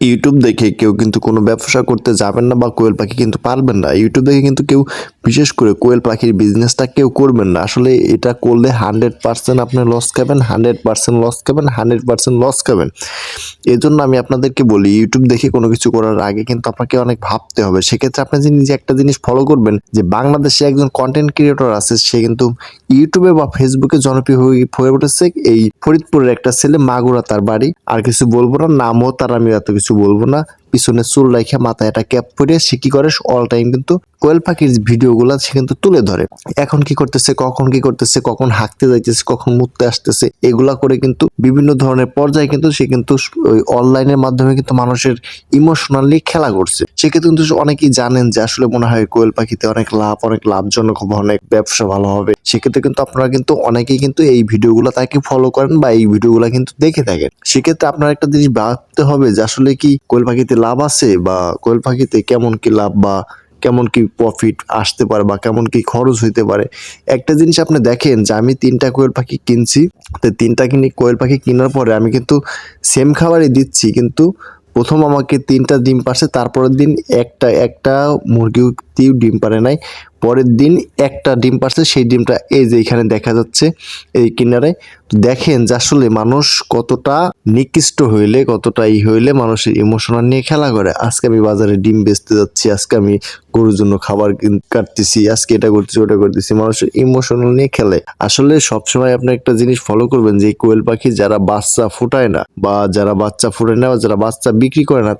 YouTube দেখে কেউ কিন্তু কোনো ব্যবসা করতে যাবেন না বা কোয়েল পাখি কিন্তু পারবেন না। ইউটিউব দেখে কিন্তু কেউ বিশেষ করে কোয়েল পাখির বিজনেসটা কেউ করবেন না। আসলে এটা করলে 100% আপনি লস খাবেন, 100% লস খাবেন, 100% লস খাবেন। এজন্য আমি আপনাদেরকে বলি ইউটিউব দেখে কোনো কিছু করার আগে কিন্তু আপনাকে অনেক ভাবতে হবে। সেক্ষেত্রে আপনি যে নিজে একটা জিনিস ফলো করবেন যে বাংলাদেশে একজন কন্টেন্ট ক্রিয়েটর আছে, সে কিন্তু ইউটিউবে বা ফেসবুকে জনপ্রিয় হয়ে উঠেছে। এই ফরিদপুরের একটা ছেলে, মাগুরা তার বাড়ি। আর কিছু বলবো না, নামও তার আমি এত কিছু বলবো না। পিছনে চুল রাইখা মাথায় একটা ক্যাপ পরে সে কি করে অল টাইম কিন্তু কোয়েল পাখির ভিডিওগুলো সে কিন্তু তুলে ধরে। এখন কি করতেছে, কখন কি করতেছে, কখন হাঁকতে যাইতেছে, কখন মুততে আসতেছে, এগুলা করে কিন্তু বিভিন্ন ধরনের পর্যায়ে কিন্তু সে কিন্তু ওই অনলাইনের মাধ্যমে কিন্তু মানুষের ইমোশনালি খেলা করছে। সেক্ষেত্রে কিন্তু অনেকেই জানেন যে আসলে মনে হয় কোয়েল পাখিতে অনেক লাভ, অনেক লাভজনক হবে, অনেক ব্যবসা ভালো হবে। সেক্ষেত্রে কিন্তু আপনারা কিন্তু অনেকেই কিন্তু এই ভিডিওগুলো তাকে ফলো করেন বা এই ভিডিওগুলো কিন্তু দেখে থাকেন। সেক্ষেত্রে আপনার একটা জিনিস ভাবতে হবে যে আসলে কি কোয়েল পাখিতে লাভ আছে, বা কোয়েল পাখিতে কেমন কি লাভ বা কেমন কি প্রফিট আসতে পারে বা কেমন কি খরচ হইতে পারে। একটা জিনিস আপনি দেখেন যে আমি 3টা কোয়েল পাখি কিনছি, তো 3টা কোয়েল পাখি কেনার পরে আমি কিন্তু সেম খাবারই দিচ্ছি, কিন্তু প্রথম আমাকে 3টা ডিম পারছে, তারপরের দিন একটা মুরগিও ডিম পারে নাই। পরের দিন একটা ডিম পারছে, সেই ডিমটা এই যে এখানে দেখা যাচ্ছে এই কিনারে। তো দেখেন যে আসলে মানুষ কতটা নিকৃষ্ট হইলে, কতটা হইলে মানুষের ইমোশনাল নিয়ে খেলা করে। আজকে আমি বাজারে ডিম বেচতে যাচ্ছি, আজকে আমি গরুর জন্য খাবার কাটতেছি, আজকে এটা করতেছি, ওটা করতেছি, মানুষের ইমোশনাল নিয়ে খেলে। আসলে সবসময় আপনি একটা জিনিস ফলো করবেন যে কোয়েল পাখি যারা বাচ্চা ফুটায় না বা যারা বাচ্চা ফুটায় না বা যারা বাচ্চা বিক্রি করে না,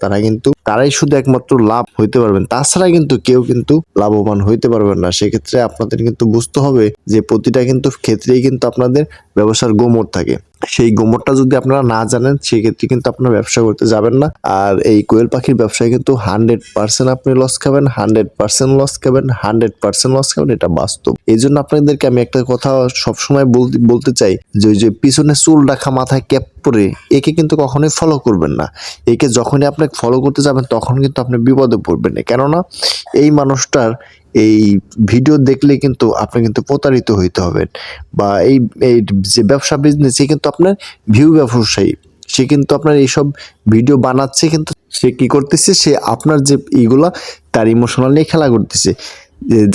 তারাই শুধু একমাত্র লাভ হইতে পারবেন। তাছাড়া কিন্তু কেউ কিন্তু লাভবান হইতে পারবেন না। সেক্ষেত্রে আপনাদের কিন্তু বুঝতে হবে যে প্রতিটা কিন্তু ক্ষেত্রেই কিন্তু আপনাদের ব্যবসার গোমর থাকে। সেই গোমরটা যদি আপনারা না জানেন, সেক্ষেত্রে কিন্তু আপনারা ব্যবসা করতে যাবেন না। আর এই কোয়েল পাখির ব্যবসায় কিন্তু 100% আপনি লস খাবেন, 100% লস খাবেন, 100% লস খাবেন, এটা বাস্তব। এই জন্য আপনাদেরকে আমি একটা কথা সবসময় বলতে চাই যে ওই যে পিছনে চুল রাখা মাথায় ক্যাপ পরে একে কিন্তু কখনোই ফলো করবেন না। একে যখনই আপনি ফলো করতে যাবেন তখন কিন্তু আপনি বিপদে পড়বেন না। কেননা এই মানুষটার এই ভিডিও দেখলে কিন্তু আপনি কিন্তু প্রতারিত হইতে হবেন, বা এই এই যে ব্যবসা বিজনেস, সে কিন্তু আপনার ভিউ ব্যবসায়ী। সে কিন্তু আপনার এইসব ভিডিও বানাচ্ছে, কিন্তু সে কি করতেছে, সে আপনার যে এইগুলা তার ইমোশনাল নিয়ে খেলা করতেছে।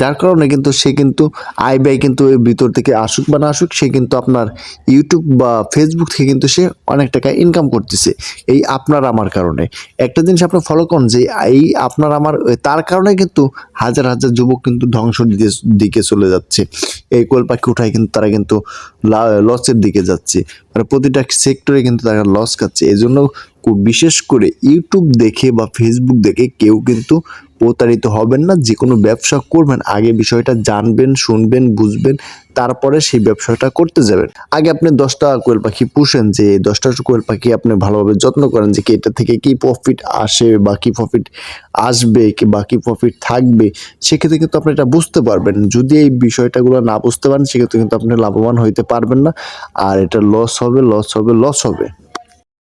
যার কারণে কিন্তু সে কিন্তু আয় ব্যয় কিন্তু এর ভিতর থেকে আসুক বা না আসুক, সে কিন্তু আপনার ইউটিউব বা ফেসবুক থেকে কিন্তু সে অনেক টাকা ইনকাম করতেছে এই আপনার আমার কারণে। একটা জিনিস আপনি ফলো করুন যে এই আপনার আমার তার কারণে কিন্তু হাজার হাজার যুবক কিন্তু ধ্বংস দিকে চলে যাচ্ছে। এই কোয়েল পাখি উঠায় কিন্তু তারা কিন্তু লসের দিকে যাচ্ছে, মানে প্রতিটা সেক্টরে কিন্তু তারা লস খাচ্ছে। এই জন্য বিশেষ করে ইউটিউব দেখে বা ফেসবুক দেখে কেউ কিন্তু প্রতারিত হবেন না। যে কোনো ব্যবসা করবেন আগে বিষয়টা জানবেন, শুনবেন, বুঝবেন, তারপরে সেই ব্যবসাটা করতে যাবেন। আগে আপনি 10টা কোয়েল পাখি পুষেন, যে 10টা কোয়েল পাখি আপনি ভালোভাবে যত্ন করেন যে এটা থেকে কি প্রফিট আসে বা কি প্রফিট আসবে বা কি প্রফিট থাকবে। সেক্ষেত্রে কিন্তু আপনি এটা বুঝতে পারবেন। যদি এই বিষয়টাগুলো না বুঝতে পারেন, সেক্ষেত্রে কিন্তু আপনি লাভবান হইতে পারবেন না, আর এটা লস হবে, লস হবে, লস হবে।